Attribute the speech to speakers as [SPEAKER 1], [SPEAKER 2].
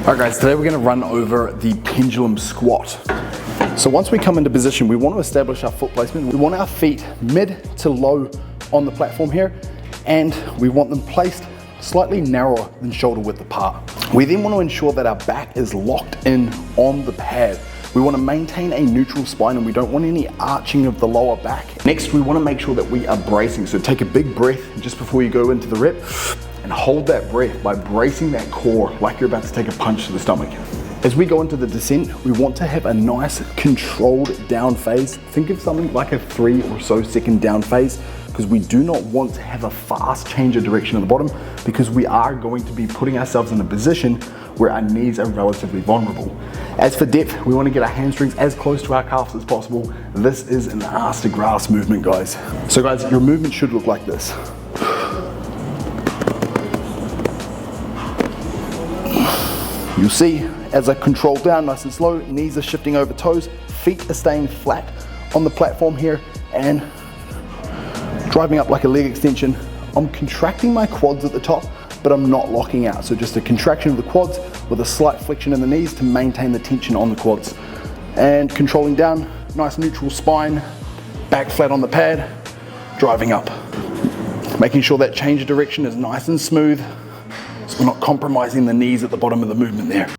[SPEAKER 1] All right guys, today we're gonna run over the pendulum squat. So once we come into position, we want to establish our foot placement. We want our feet mid to low on the platform here, and we want them placed slightly narrower than shoulder width apart. We then want to ensure that our back is locked in on the pad. We want to maintain a neutral spine and we don't want any arching of the lower back. Next, we want to make sure that we are bracing. So take a big breath just before you go into the rep and hold that breath by bracing that core like you're about to take a punch to the stomach. As we go into the descent, we want to have a nice controlled down phase. Think of something like a 3 or so second down phase, because we do not want to have a fast change of direction at the bottom, because we are going to be putting ourselves in a position where our knees are relatively vulnerable. As for depth, we want to get our hamstrings as close to our calves as possible. This is an ass to grass movement, guys. So guys, your movement should look like this. You'll see as I control down nice and slow, knees are shifting over toes, feet are staying flat on the platform here and driving up like a leg extension. I'm contracting my quads at the top, but I'm not locking out. So just a contraction of the quads with a slight flexion in the knees to maintain the tension on the quads. And controlling down, nice neutral spine, back flat on the pad, driving up. Making sure that change of direction is nice and smooth, so we're not compromising the knees at the bottom of the movement there.